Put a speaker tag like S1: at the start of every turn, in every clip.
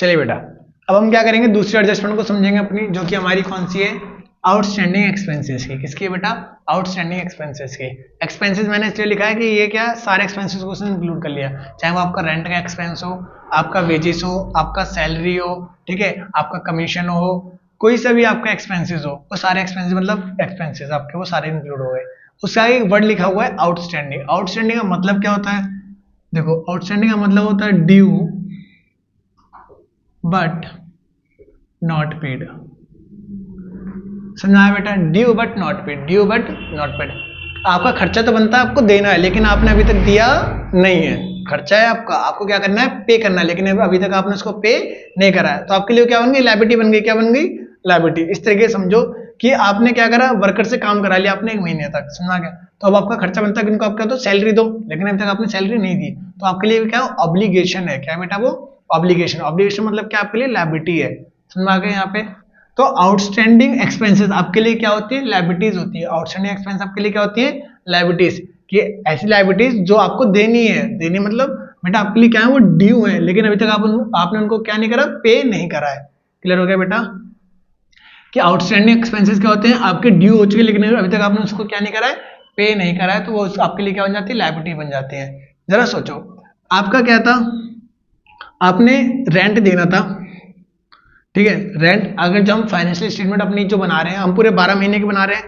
S1: चलिए बेटा, अब हम क्या करेंगे, दूसरी एडजस्टमेंट को समझेंगे अपनी, जो कि हमारी कौन सी है, आउटस्टैंडिंग एक्सपेंसेस की। किसकी है बेटा, आउटस्टैंडिंग एक्सपेंसेस की। एक्सपेंसेस मैंने इसलिए लिखा है कि ये क्या, सारे एक्सपेंसेस को उसने इंक्लूड कर लिया, चाहे वो आपका रेंट का एक्सपेंस हो, आपका वेजेस हो, आपका सैलरी हो, ठीक है, आपका कमीशन हो, कोई सा भी आपका एक्सपेंसेस हो, वो सारे एक्सपेंसेस मतलब एक्सपेंसेस आपके वो सारे इंक्लूड हो गए। उसका एक वर्ड लिखा हुआ है आउटस्टैंडिंग। आउटस्टैंडिंग का मतलब क्या होता है, देखो आउटस्टैंडिंग का मतलब होता है ड्यू बट नॉट पेड। समझा है बेटा, due but not paid, due but not paid. आपका खर्चा तो बनता है, आपको देना है, लेकिन आपने अभी तक दिया नहीं है। खर्चा है आपका, आपको क्या करना है, पे करना है, लेकिन अभी तक आपने उसको पे नहीं करा है, तो आपके लिए क्या बन गई, लायबिलिटी बन गई। क्या बन गई, लायबिलिटी। इस तरीके से समझो कि आपने क्या करा, वर्कर से काम करा लिया आपने 1 महीने तक, समझा गया, तो अब आपका खर्चा बनता है कि उनको आप क्या दो, सैलरी दो, लेकिन अभी तक आपने सैलरी नहीं दी, तो आपके लिए क्या ऑब्लिगेशन है। क्या बेटा, वो ऑब्लिगेशन। ऑब्लिगेशन मतलब क्या, आपके लिए लायबिलिटी है। समझ आ गया यहाँ पे। तो आउटस्टैंडिंग एक्सपेंसेस आपके लिए क्या होती है, लायबिलिटीज होती है। आउटस्टैंडिंग एक्सपेंस आपके लिए क्या होती है, लायबिलिटीज। कि ऐसी लायबिलिटीज जो आपको देनी है, देनी मतलब बेटा आपके लिए क्या है, वो ड्यू है, लेकिन अभी तक आपने उनको क्या नहीं करा, पे नहीं करा है। क्लियर हो गया बेटा, कि आउटस्टैंडिंग एक्सपेंसेस क्या होते हैं, आपके ड्यू हो चुके लेकिन अभी तक आपने उसको क्या नहीं करा है, पे नहीं करा है, तो वो आपके लिए क्या बन जाती है, लायबिलिटी बन जाती है। जरा सोचो, आपका क्या था, आपने रेंट देना था, ठीक है, रेंट। अगर जब हम फाइनेंशियल स्टेटमेंट अपनी जो बना रहे हैं, हम पूरे 12 महीने के बना रहे हैं,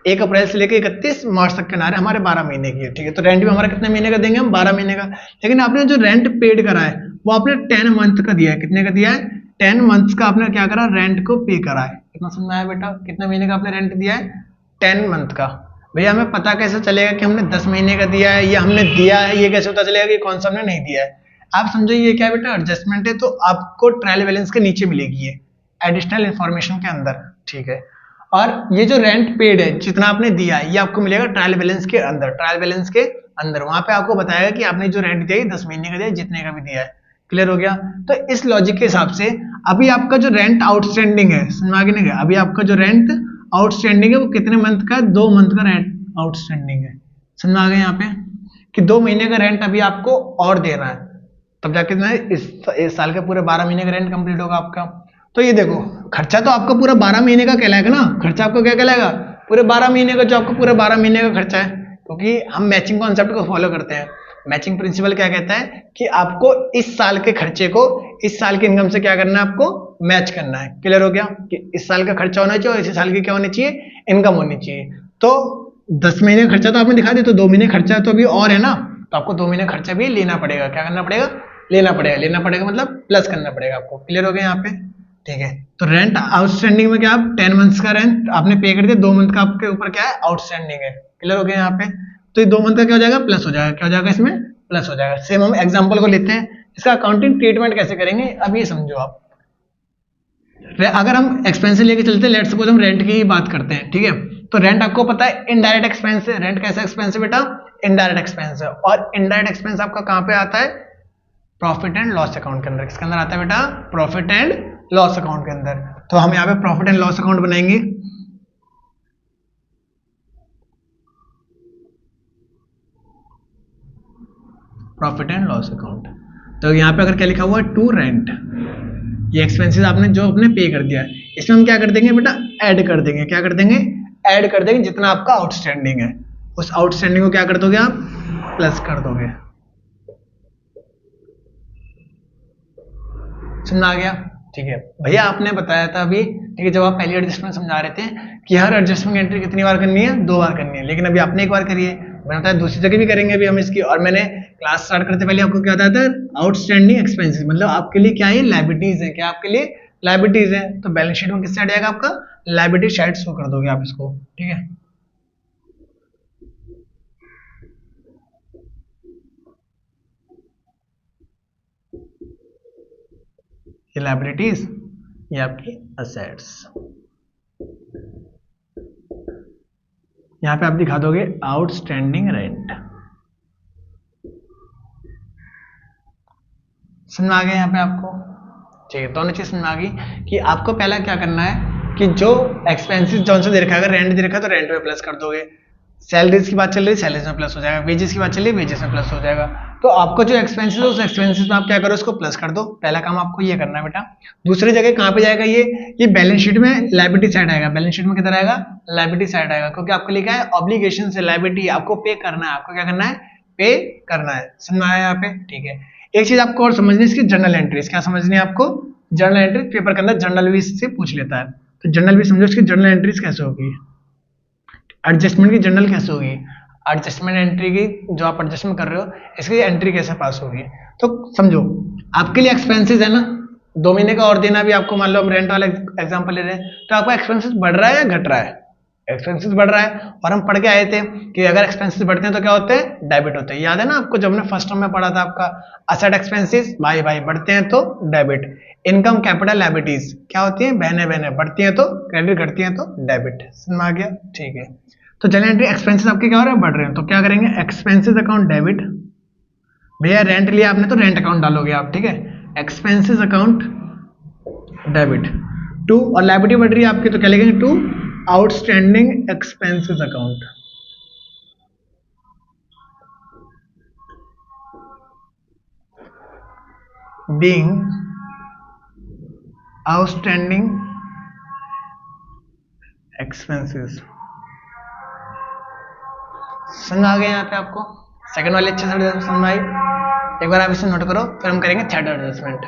S1: 1 अप्रैल से लेकर 31 मार्च तक के बना रहे हैं, हमारे 12 महीने की है, ठीक है, तो रेंट भी हमारा कितने महीने का देंगे हम, 12 महीने का। लेकिन आपने जो रेंट पेड करा है वो आपने 10 मंथ का दिया है। कितने का दिया है, 10 मंथ्स का आपने क्या करा, रेंट को पे करा है। कितना समझ में आया बेटा, कितने महीने का आपने रेंट दिया है, 10 मंथ का। भैया हमें पता कैसे चलेगा कि हमने 10 महीने का दिया है या हमने दिया है, ये कैसे पता चलेगा कि कौन सा हमने नहीं दिया है। आप समझो ये क्या बेटा, एडजस्टमेंट है, तो आपको ट्रायल बैलेंस के नीचे मिलेगी ये, एडिशनल इंफॉर्मेशन के अंदर, ठीक है। और ये जो रेंट पेड है, जितना आपने दिया है, ये आपको मिलेगा ट्रायल बैलेंस के अंदर। ट्रायल बैलेंस के अंदर वहां पे आपको बताएगा कि आपने जो रेंट दिया है 10 महीने का दिया है, जितने का भी दिया है। क्लियर हो गया। तो इस लॉजिक के हिसाब से अभी आपका जो रेंट आउटस्टैंडिंग है, समझ आगे नहीं गया, अभी आपका जो रेंट आउटस्टैंडिंग है वो कितने मंथ का, 2 मंथ का रेंट आउटस्टैंडिंग है। समझ आ गया यहाँ पे, कि 2 महीने का रेंट अभी आपको और देना है, तब जाके इस साल के पूरे 12 महीने का रेंट कंप्लीट होगा आपका। तो ये देखो, खर्चा तो आपका पूरा 12 महीने का कहलाएगा ना, खर्चा आपका क्या कहलाएगा, पूरे 12 महीने का, जो आपका पूरे 12 महीने का खर्चा है, क्योंकि हम मैचिंग कॉन्सेप्ट को फॉलो करते हैं। मैचिंग प्रिंसिपल क्या कहता है कि आपको इस साल के खर्चे को इस साल की इनकम से क्या करना है, आपको मैच करना है। क्लियर हो गया, कि इस साल का खर्चा होना चाहिए और इसी साल की क्या होनी चाहिए, इनकम होनी चाहिए। तो 10 महीने का खर्चा तो आपने दिखा दिया, तो 2 महीने खर्चा तो अभी और है ना, तो आपको 2 महीने खर्चा भी लेना पड़ेगा। क्या करना पड़ेगा, लेना पड़ेगा। लेना पड़ेगा मतलब प्लस करना पड़ेगा आपको। क्लियर हो गया यहाँ पे, ठीक है। तो रेंट आउटस्टैंडिंग में क्या, आप 10 मंथ्स का रेंट आपने पे कर दिया, 2 मंथ का आपके ऊपर क्या है, आउटस्टैंडिंग है। क्लियर हो गया यहाँ पे। तो ये 2 मंथ का क्या हो जाएगा, प्लस हो जाएगा। क्या हो जाएगा, इसमें प्लस हो जाएगा। सेम हम एग्जांपल को लेते हैं, इसका अकाउंटिंग ट्रीटमेंट कैसे करेंगे, अब ये समझो आप। अगर हम एक्सपेंस लेके चलते हैं, लेट्स सपोज हम रेंट की ही बात करते हैं, ठीक है, तो रेंट आपको पता है इनडायरेक्ट एक्सपेंस है। रेंट कैसा एक्सपेंस है बेटा, इनडायरेक्ट एक्सपेंस है। और इनडायरेक्ट एक्सपेंस आपका कहाँ पे आता है, प्रॉफिट एंड लॉस अकाउंट के अंदर। किसके अंदर आता है बेटा, प्रॉफिट एंड लॉस अकाउंट के अंदर। तो हम यहाँ पे प्रॉफिट एंड लॉस अकाउंट बनाएंगे। प्रॉफिट एंड लॉस अकाउंट, तो यहाँ पे अगर क्या लिखा हुआ है, टू रेंट, ये एक्सपेंसेस आपने जो अपने पे कर दिया है, इसमें हम क्या कर देंगे बेटा, ऐड कर देंगे। क्या कर देंगे, ऐड कर देंगे जितना आपका आउटस्टैंडिंग है, उस आउटस्टैंडिंग को क्या कर दोगे आप, प्लस कर दोगे। समझ आ गया, ठीक है। भैया आपने बताया था अभी, ठीक है, जब आप पहली एडजस्टमेंट समझा रहे थे कि हर एडजस्टमेंट एंट्री कितनी बार करनी है, 2 बार करनी है, लेकिन अभी आपने 1 बार करी है। मैंने बताया दूसरी जगह भी करेंगे अभी हम इसकी। और मैंने क्लास स्टार्ट करते पहले आपको क्या बताया था, आउटस्टैंडिंग एक्सपेंसेस मतलब आपके लिए क्या है, लायबिलिटीज है। क्या आपके लिए लायबिलिटीज है, तो बैलेंस शीट में किस साइड आएगा आपका, लायबिलिटी साइड शो कर दोगे आप इसको, ठीक है। ये लायबिलिटीज, ये आपकी असेट्स। यहां पे आप दिखा दोगे आउटस्टैंडिंग रेंट। समझ आ गया यहाँ पे आपको, ठीक है। दोनों चीज समझ आ गई कि आपको पहला क्या करना है कि जो एक्सपेंसेस जौन से दे रखा है, अगर रेंट दे रखा है तो रेंट में प्लस कर दोगे। सैलरीज की बात चल रही है, सैलरीज में प्लस हो जाएगा। वेजेस की बात चल रही है, वेजेस में प्लस हो जाएगा। तो आपको जो एक्सपेंसेस है उस एक्सपेंसेस में आप क्या करो, उसको प्लस कर दो। पहला काम आपको ये करना है बेटा। दूसरी जगह कहाँ पे जाएगा ये बैलेंस शीट में लायबिलिटी साइड आएगा। बैलेंस शीट में किधर आएगा, लायबिलिटी साइड आएगा, क्योंकि आपको लिखा है ऑब्लिगेशन से लायबिलिटी, आपको पे करना है। आपको क्या करना है, पे करना है। समझ में आया यहाँ पे, ठीक है। एक चीज आपको और समझनी है, इसकी जर्नल एंट्रीज क्या समझनी है आपको। जर्नल एंट्री पेपर के अंदर जर्नल भी से पूछ लेता है, तो जर्नल भी समझो, इसकी जर्नल एंट्रीज कैसे होगी, एडजस्टमेंट की जर्नल कैसे होगी, एडजस्टमेंट एंट्री की जो आप एडजस्टमेंट कर रहे हो इसकी एंट्री कैसे पास होगी। तो समझो, आपके लिए एक्सपेंसेस है ना, 2 महीने का और देना भी आपको, मान लो हम रेंट वाला एग्जांपल ले रहे हैं, तो आपका एक्सपेंसेस बढ़ रहा है या घट रहा है, एक्सपेंसेस बढ़ रहा है। और हम पढ़ के आए थे कि अगर एक्सपेंसेस बढ़ते हैं तो क्या होते हैं, डेबिट होते हैं। याद है ना आपको, जब हमने फर्स्ट टर्म में पढ़ा था आपका असेट एक्सपेंसेस भाई भाई बढ़ते हैं तो डेबिट, इनकम कैपिटल लायबिलिटीज क्या होती है, बहने बहने, बढ़ती हैं तो क्रेडिट, घटती हैं तो डेबिट। समझ में आ गया, ठीक है। तो जनरल एंट्री एक्सपेंसेस आपके क्या हो रहे हैं, बढ़ रहे हैं, तो क्या करेंगे, एक्सपेंसेस अकाउंट डेबिट। भैया रेंट लिया आपने तो रेंट अकाउंट डालोगे आप, ठीक है, एक्सपेंसेस अकाउंट डेबिट टू, और लायबिलिटी बढ़ रही है आपकी तो क्या लिखेंगे, to outstanding expenses account. Being outstanding expenses. समझ आ गया यहाँ पे आपको, सेकंड वाले अच्छे से समझ आई। एक बार आप इसे नोट करो, फिर हम करेंगे थर्ड एडजस्टमेंट।